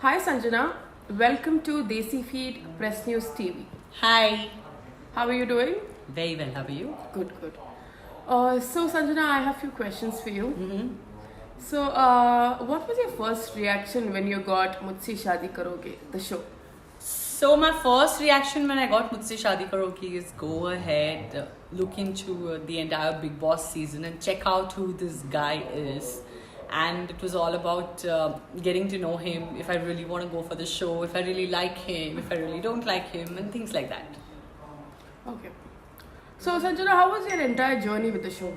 Hi Sanjana, welcome to Desi Feed Press News TV. Hi. How are you doing? Very well. How are you? Good, good. So Sanjana, I have few questions for you. So, what was your first reaction when you got Mujhse Shaadi Karoge, the show? So my first reaction when I got Mujhse Shaadi Karogi is go ahead, look into the entire Big Boss season and check out who this guy is. And it was all about getting to know him, if I really want to go for the show, if I really like him, if I really don't like him, and things like that. Okay. So Sanjana, how was your entire journey with the show?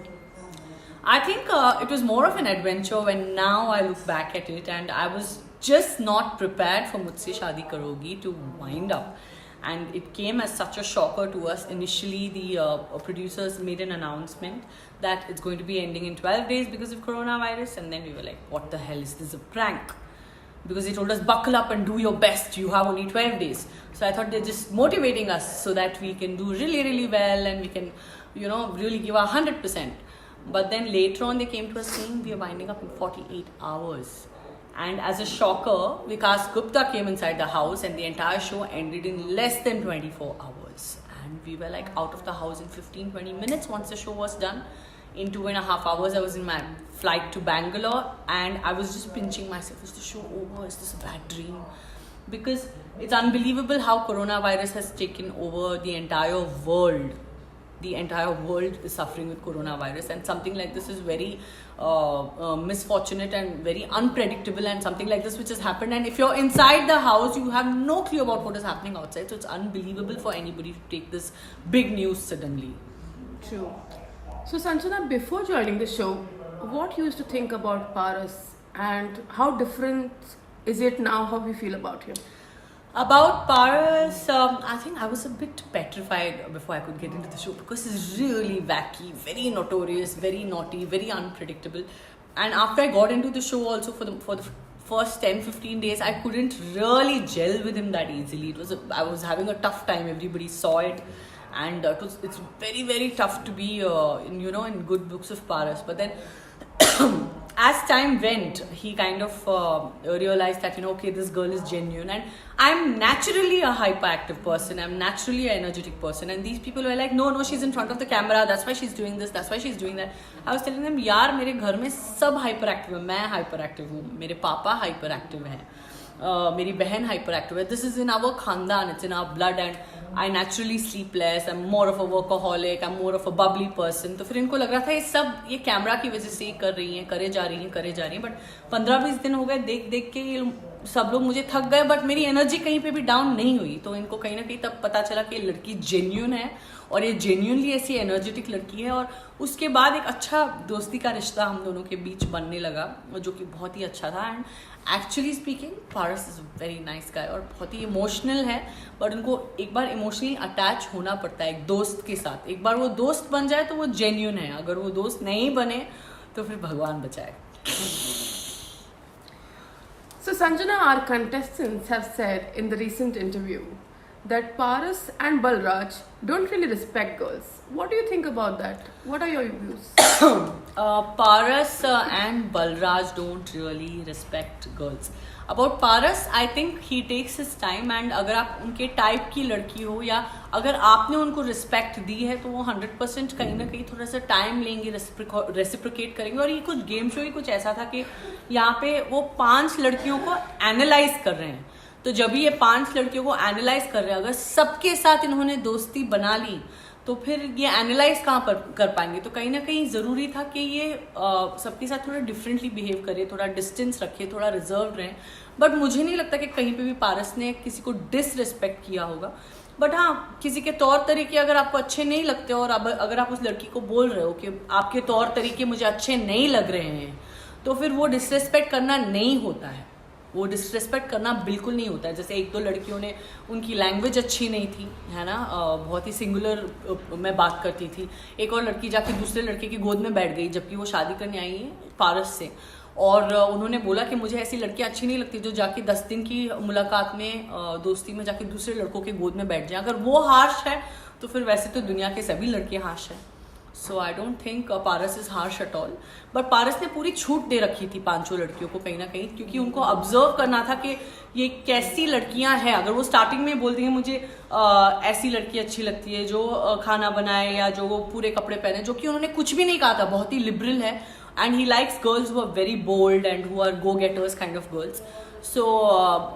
I think it was more of an adventure when now I look back at it, and I was just not prepared for Mujhse Shaadi Karogi to wind up. And it came as such a shocker to us. Initially, the producers made an announcement that it's going to be ending in 12 days because of coronavirus. And then we were like, what the hell, is this a prank? Because they told us, buckle up and do your best. You have only 12 days. So I thought they're just motivating us so that we can do really, really well and we can, really give our 100%. But then later on, they came to us saying we are winding up in 48 hours. And as a shocker, Vikas Gupta came inside the house and the entire show ended in less than 24 hours. And we were like out of the house in 15-20 minutes once the show was done. In 2.5 hours, I was in my flight to Bangalore and I was just pinching myself. Is the show over? Is this a bad dream? Because it's unbelievable how coronavirus has taken over the entire world. The entire world is suffering with coronavirus, and something like this is very misfortunate and very unpredictable, and something like this which has happened, and if you're inside the house you have no clue about what is happening outside, so it's unbelievable for anybody to take this big news suddenly. True. So Sanjana, before joining the show, what you used to think about Paras and how different is it now, how we feel about him? About Paras, I think I was a bit petrified before I could get into the show because he's really wacky, very notorious, very naughty, very unpredictable. And after I got into the show also for the first 10-15 days, I couldn't really gel with him that easily. I was having a tough time. Everybody saw it. And it's very, very tough to be in good books of Paras. But then as time went, he kind of realized that, okay, this girl is genuine. And I'm naturally a hyperactive person. I'm naturally an energetic person. And these people were like, no, she's in front of the camera. That's why she's doing this. That's why she's doing that. I was telling them, यार मेरे घर में सब hyperactive है. मैं hyperactive हूँ. मेरे पापा hyperactive हैं. मेरी बहन hyperactive है. This is in our khandan. It's in our blood. And I naturally sleepless. I'm more of a workaholic. I'm more of a bubbly person. तो फिर इनको लग रहा था ये कैमरा की वजह से कर रही हैं, करे जा रही हैं. बट 15-20 दिन हो गए देख के ये सब लोग मुझे थक गए, बट मेरी एनर्जी कहीं पे भी डाउन नहीं हुई. तो इनको कहीं ना कहीं तब पता चला कि ये लड़की जेन्युइन है और ये जेन्युइनली ऐसी एनर्जेटिक लड़की है. और उसके बाद एक अच्छा दोस्ती का रिश्ता हम दोनों के बीच बनने लगा, जो कि बहुत ही अच्छा था. And actually speaking, Paras is very nice guy और बहुत ही इमोशनल है. बट उनको एक बार इमोशनली अटैच होना पड़ता है एक दोस्त के साथ. एक बार वो दोस्त बन जाए तो वो जेन्युइन है. अगर वो दोस्त नहीं बने तो फिर भगवान बचाए. So Sanjana, our contestants have said in the recent interview that Paras and Balraj don't really respect girls. What do you think about that? What are your views? Paras and Balraj don't really respect girls. About Paras, I think he takes his time, and अगर आप उनके type की लड़की हो या अगर आपने उनको रिस्पेक्ट दी है तो वो 100% कहीं ना कहीं थोड़ा सा टाइम लेंगे, रेसिप्रोकेट करेंगे. और ये कुछ गेम शो ही कुछ ऐसा था कि यहाँ पे वो 5 लड़कियों को एनालाइज कर रहे हैं. तो जब भी ये 5 लड़कियों को एनालाइज कर रहे हैं, अगर सबके साथ इन्होंने दोस्ती बना ली तो फिर ये एनालाइज कहाँ पर कर पाएंगे. तो कहीं ना कहीं ज़रूरी था कि ये सबके साथ थोड़ा डिफरेंटली बिहेव करे, थोड़ा डिस्टेंस रखे, थोड़ा रिजर्व रहें. बट मुझे नहीं लगता कि कहीं पे भी पारस ने किसी को डिसरिस्पेक्ट किया होगा. बट हाँ, किसी के तौर तरीके अगर आपको अच्छे नहीं लगते और अगर आप उस लड़की को बोल रहे हो कि आपके तौर तरीके मुझे अच्छे नहीं लग रहे हैं, तो फिर वो डिसरिस्पेक्ट करना नहीं होता है. वो डिसरिस्पेक्ट करना बिल्कुल नहीं होता है. जैसे 1-2 लड़कियों ने, उनकी लैंग्वेज अच्छी नहीं थी, है ना, बहुत ही सिंगुलर में बात करती थी. एक और लड़की जाके दूसरे लड़के की गोद में बैठ गई जबकि वो शादी करने आई है पारस से. और उन्होंने बोला कि मुझे ऐसी लड़कियाँ अच्छी नहीं लगती जो जाके 10 दिन की मुलाकात में दोस्ती में जाके दूसरे लड़कों के गोद में बैठ जाए. अगर वो हार्श है तो फिर वैसे तो दुनिया के सभी लड़के हार्श हैं. So I don't think Paras is harsh at all. But Paras ने पूरी छूट दे रखी थी पांचों लड़कियों को कहीं ना कहीं, क्योंकि उनको ऑब्जर्व करना था कि ये कैसी लड़कियां हैं. अगर वो स्टार्टिंग में बोलती हैं मुझे ऐसी लड़की अच्छी लगती है जो खाना बनाए या जो वो पूरे कपड़े पहने, जो कि उन्होंने कुछ भी नहीं कहा था, बहुत ही लिबरल है. And he likes girls who are very bold and who are go getters kind of girls. So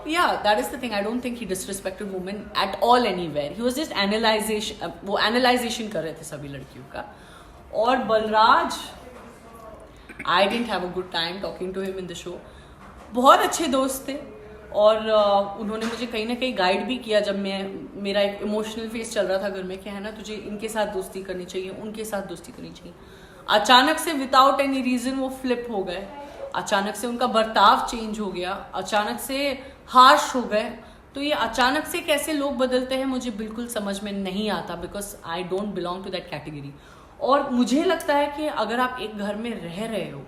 yeah, that is the thing. I don't think he disrespected women at all anywhere. He was just वो analyzation कर रहे थे सभी लड़कियों का. और Balraj, I didn't have a good time talking to him in the show. बहुत अच्छे दोस्त थे और उन्होंने मुझे कहीं ना कहीं गाइड भी किया जब मेरा एक इमोशनल फेस चल रहा था घर में कि है ना तुझे इनके साथ दोस्ती करनी चाहिए, उनके साथ दोस्ती करनी चाहिए. अचानक से विदाउट एनी रीजन वो फ्लिप हो गए. अचानक से उनका बर्ताव चेंज हो गया, अचानक से हार्श हो गए. तो ये अचानक से कैसे लोग बदलते हैं मुझे बिल्कुल समझ में नहीं आता, because I don't belong to that category. और मुझे लगता है कि अगर आप एक घर में रह रहे हो,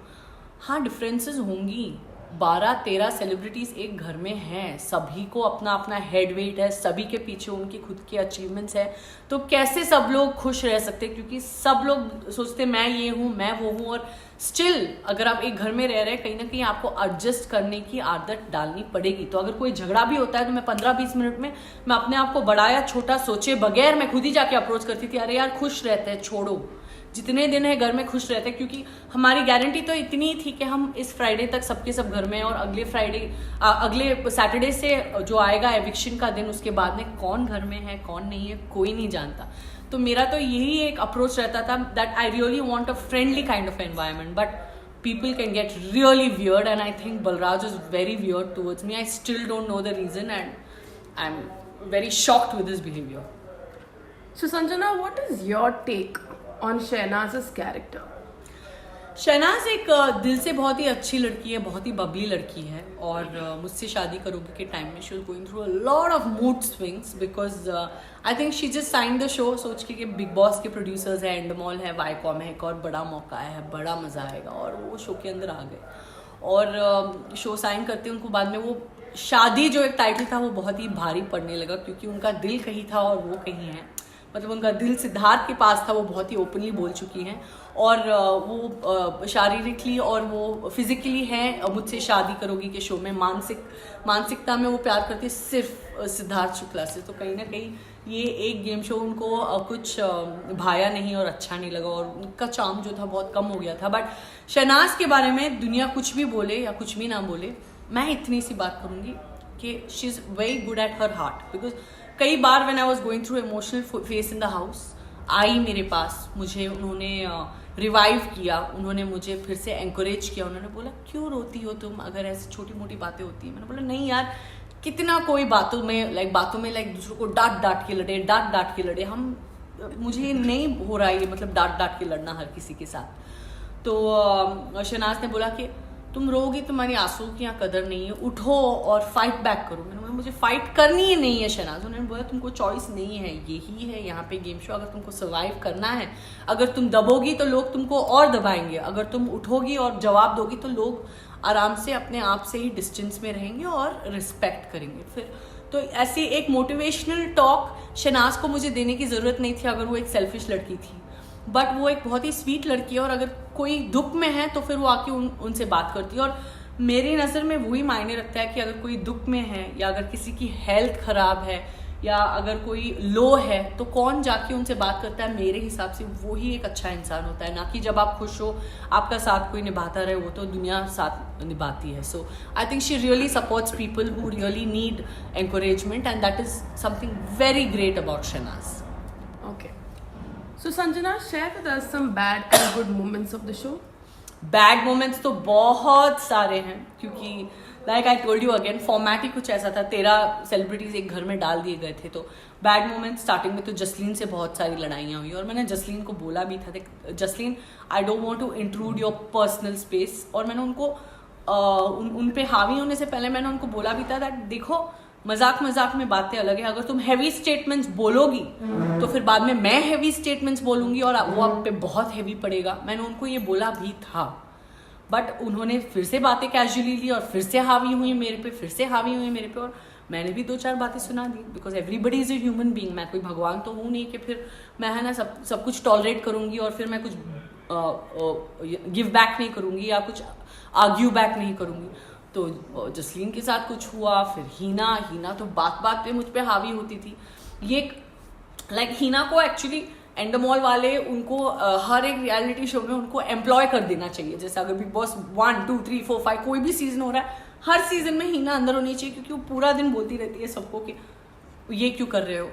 हाँ डिफरेंसेस होंगी. 12-13 सेलिब्रिटीज एक घर में हैं, सभी को अपना अपना हेड वेट है, सभी के पीछे उनकी खुद की अचीवमेंट्स है. तो कैसे सब लोग खुश रह सकते, क्योंकि सब लोग सोचते मैं ये हूँ मैं वो हूँ. और स्टिल अगर आप एक घर में रह रहे हैं, कहीं ना कहीं आपको एडजस्ट करने की आदत डालनी पड़ेगी. तो अगर कोई झगड़ा भी होता है तो मैं 15-20 मिनट में मैं अपने आप को बड़ा या छोटा सोचे बगैर मैं खुद ही जाके अप्रोच करती थी, अरे यार खुश रहते हैं, छोड़ो जितने दिन है घर में खुश रहते हैं. क्योंकि हमारी गारंटी तो इतनी ही थी कि हम इस फ्राइडे तक सबके सब घर में हैं, और अगले सैटरडे से जो आएगा एविक्शन का दिन, उसके बाद में कौन घर में है कौन नहीं है कोई नहीं जानता. तो मेरा तो यही एक अप्रोच रहता था that I really want a friendly kind of environment. But people can get really weird, and I think Balraj is very weird towards me. I still don't know the reason, and I'm very shocked with his behavior. So Sanjana, what is your take on Shehnaz's character? Shehnaz एक दिल से बहुत ही अच्छी लड़की है, बहुत ही बबली लड़की है. और मुझसे शादी करोगे के टाइम में she was going through a lot of mood swings, because I think she just sign the show सोच के कि बिग बॉस के प्रोड्यूसर्स है, एंडमॉल है, वाईकॉम है, एक और बड़ा मौका है, बड़ा मज़ा आएगा. और वो शो के अंदर आ गए और शो साइन करते उनको बाद में वो शादी जो एक टाइटल था वो बहुत ही भारी पड़ने लगा, क्योंकि उनका दिल कहीं था और वो कहीं है. मतलब उनका दिल सिद्धार्थ के पास था, वो बहुत ही ओपनली बोल चुकी हैं. और वो शारीरिकली और वो फिजिकली हैं मुझसे शादी करोगी के शो में. मानसिकता में वो प्यार करती है सिर्फ सिद्धार्थ शुक्ला से. तो कहीं ना कहीं ये एक गेम शो उनको कुछ भाया नहीं और अच्छा नहीं लगा, और उनका चार्म जो था बहुत कम हो गया था. बट शहनाज के बारे में दुनिया कुछ भी बोले या कुछ भी ना बोले, मैं इतनी सी बात करूँगी कि she is very good at her heart. Because कई बार when I was going through emotional phase in the house, I मेरे पास, मुझे उन्होंने रिवाइव किया, उन्होंने मुझे फिर से एंकरेज किया. उन्होंने बोला क्यों रोती हो तुम अगर ऐसी छोटी मोटी बातें होती हैं. मैंने बोला नहीं यार, कितना कोई बातों में दूसरों को डांट के लड़े. मुझे नहीं हो रहा है ये, मतलब डांट के लड़ना हर किसी के साथ. तो शहनाज ने बोला कि तुम रोगी, तुम्हारी आंसू की यहाँ कदर नहीं है, उठो और फाइट बैक करो. मैंने बोला मुझे फाइट करनी ही नहीं है शहनाज. उन्होंने बोला तुमको चॉइस नहीं है, यही है यहाँ पे गेम शो. अगर तुमको सर्वाइव करना है, अगर तुम दबोगी तो लोग तुमको और दबाएंगे, अगर तुम उठोगी और जवाब दोगी तो लोग आराम से अपने आप से ही डिस्टेंस में रहेंगे और रिस्पेक्ट करेंगे. फिर तो ऐसी एक मोटिवेशनल टॉक शहनाज को मुझे देने की ज़रूरत नहीं थी अगर वो एक सेल्फिश लड़की थी. बट वो एक बहुत ही स्वीट लड़की है, और अगर कोई दुख में है तो फिर वो आके उनसे बात करती है. और मेरी नज़र में वही मायने रखता है कि अगर कोई दुख में है, या अगर किसी की हेल्थ ख़राब है, या अगर कोई लो है, तो कौन जाके उनसे बात करता है. मेरे हिसाब से वही एक अच्छा इंसान होता है, ना कि जब आप खुश हो आपका साथ कोई निभाता रहे, वो तो दुनिया साथ निभाती है. So I think she really supports people who really need encouragement, and that is something very great about Shehnaaz. Okay. So Sanjana, share with us some bad and good moments of the show. Bad moments तो बहुत सारे हैं, क्योंकि like I told you again, format ही कुछ ऐसा था. 13 celebrities एक घर में डाल दिए गए थे. तो बैड मोमेंट्स स्टार्टिंग में तो जसलीन से बहुत सारी लड़ाइयाँ हुई, और मैंने जसलीन को बोला भी था, देख Jasleen I don't want to intrude your personal space. और मैंने उनको उन पे हावी होने से पहले मैंने उनको बोला भी था दैट देखो मजाक में बातें अलग है, अगर तुम हैवी स्टेटमेंट्स बोलोगी तो फिर बाद में मैं हैवी स्टेटमेंट्स बोलूंगी और वो आप पे बहुत हैवी पड़ेगा. मैंने उनको ये बोला भी था, बट उन्होंने फिर से बातें कैजुअली ली और फिर से हावी हुई मेरे पे, और मैंने भी 2-4 बातें सुना दी, because everybody is a human being. मैं कोई भगवान तो हूँ नहीं कि फिर मैं है ना सब कुछ टॉलरेट करूँगी और फिर मैं कुछ गिव बैक नहीं करूँगी या कुछ आर्ग्यू बैक नहीं करूँगी. तो जसलीन के साथ कुछ हुआ, फिर हीना तो बात बात पे मुझ पे हावी होती थी. ये लाइक हीना को एक्चुअली एंडोमॉल वाले उनको हर एक रियलिटी शो में उनको एम्प्लॉय कर देना चाहिए. जैसे अगर बिग बॉस 1, 2, 3, 4, 5 कोई भी सीजन हो रहा है, हर सीजन में हीना अंदर होनी चाहिए, क्योंकि वो पूरा दिन बोलती रहती है सबको कि ये क्यों कर रहे हो,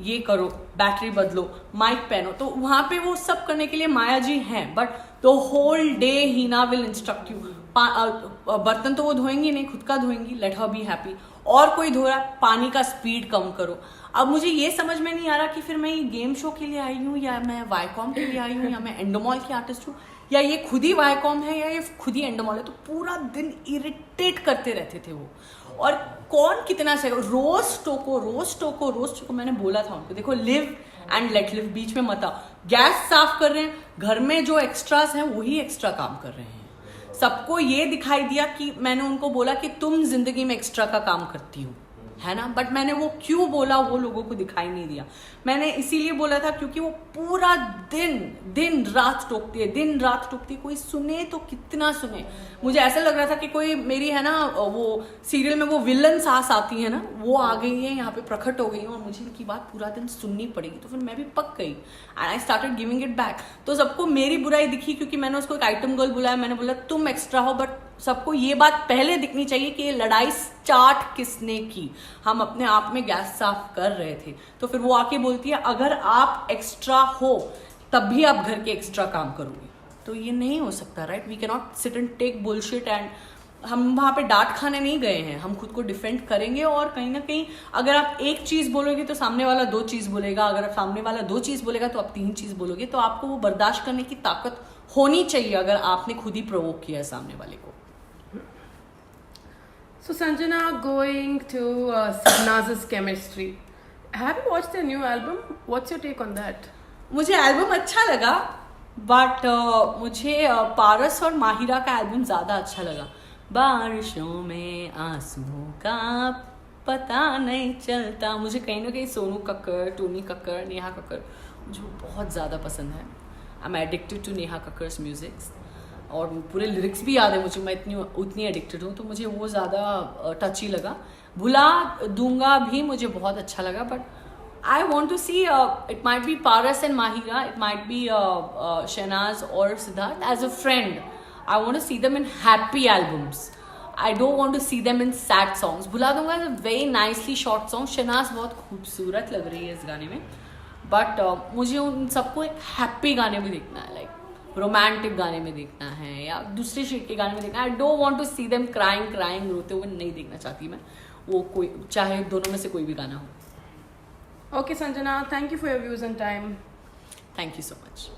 ये करो, बैटरी बदलो, माइक पहनो. तो वहां पे वो सब करने के लिए माया जी हैं, but the whole day Heena will instruct you. बर्तन तो वो धोएंगी नहीं, खुद का धोएंगी, लेट हर बी हैप्पी. और कोई धो रहा है, पानी का स्पीड कम करो. अब मुझे ये समझ में नहीं आ रहा कि फिर मैं ये गेम शो के लिए आई हूँ या मैं वाईकॉम के लिए आई हूँ या मैं एंडोमॉल की आर्टिस्ट हूँ या ये खुद ही वाईकॉम है या ये खुद ही एंडोमॉल है. तो पूरा दिन इरिटेट करते रहते थे वो. और कौन कितना से रोज टोको. मैंने बोला था उनको, देखो लिव एंड लेट लिव, बीच में मत आओ. गैस साफ कर रहे हैं, घर में जो एक्स्ट्रास हैं वही एक्स्ट्रा काम कर रहे हैं. सबको ये दिखाई दिया कि मैंने उनको बोला कि तुम जिंदगी में एक्स्ट्रा का काम करती हो, है ना. बट मैंने वो क्यों बोला वो लोगों को दिखाई नहीं दिया. मैंने इसीलिए बोला था क्योंकि वो पूरा दिन रात टोकती है. कोई सुने तो कितना सुने. मुझे ऐसा लग रहा था कि कोई मेरी है ना वो सीरियल में वो विलन सास आती है ना, वो आ गई है यहाँ पे, प्रकट हो गई है और मुझे इनकी बात पूरा दिन सुननी पड़ेगी. तो फिर मैं भी पक गई and I started giving it back. तो सबको मेरी बुराई दिखी क्योंकि मैंने उसको एक आइटम गर्ल बुलाया. मैंने बोला तुम एक्स्ट्रा हो, बट सबको ये बात पहले दिखनी चाहिए कि ये लड़ाई स्टार्ट किसने की. हम अपने आप में गैस साफ कर रहे थे. तो फिर वो आके बोलती है अगर आप एक्स्ट्रा हो तब भी आप घर के एक्स्ट्रा काम करोगे. तो ये नहीं हो सकता, right. We can not sit and take bullshit. And हम वहाँ पे डांट खाने नहीं गए हैं, हम खुद को डिफेंड करेंगे. और कहीं ना कहीं अगर आप एक चीज़ बोलोगे तो सामने वाला 2 चीज़ बोलेगा, अगर सामने वाला 2 चीज़ बोलेगा तो आप 3 चीज़ बोलोगे. तो आपको वो बर्दाश्त करने की ताकत होनी चाहिए अगर आपने खुद ही प्रोवोक किया है सामने वाले को. So Sanjana, going to Signaz's chemistry. Have you watched their new album? What's your take on that? मुझे एल्बम अच्छा लगा, बट मुझे पारस और माहिरा का एल्बम ज़्यादा अच्छा लगा. बारिशों में आंसुओं का पता नहीं चलता. मुझे कहीं ना कहीं सोनू कक्कर, टोनी कक्कर, नेहा कक्कर मुझे बहुत ज़्यादा पसंद है. I am addicted to Neha Kakkar's musics और पूरे लिरिक्स भी याद है मुझे. मैं उतनी एडिक्टेड हूँ, तो मुझे वो ज़्यादा टची लगा. भुला दूंगा भी मुझे बहुत अच्छा लगा. But I want to see, it might be Paras and Mahira, it might be Shehnaz or Siddharth as a friend. I want to see them in happy albums. I don't want to see them in sad songs. Bhula Dunga is a very nicely short song. Shehnaz बहुत खूबसूरत लग रही है इस गाने में. But मुझे उन सबको एक happy गाने में देखना है, like romantic गाने में देखना है या दूसरे शेड के गाने में देखना है. I don't want to see them crying रोते हुए नहीं देखना चाहती मैं. वो कोई चाहे दोनों में से कोई भी गाना हो. Okay, Sanjana, thank you for your views and time. Thank you so much.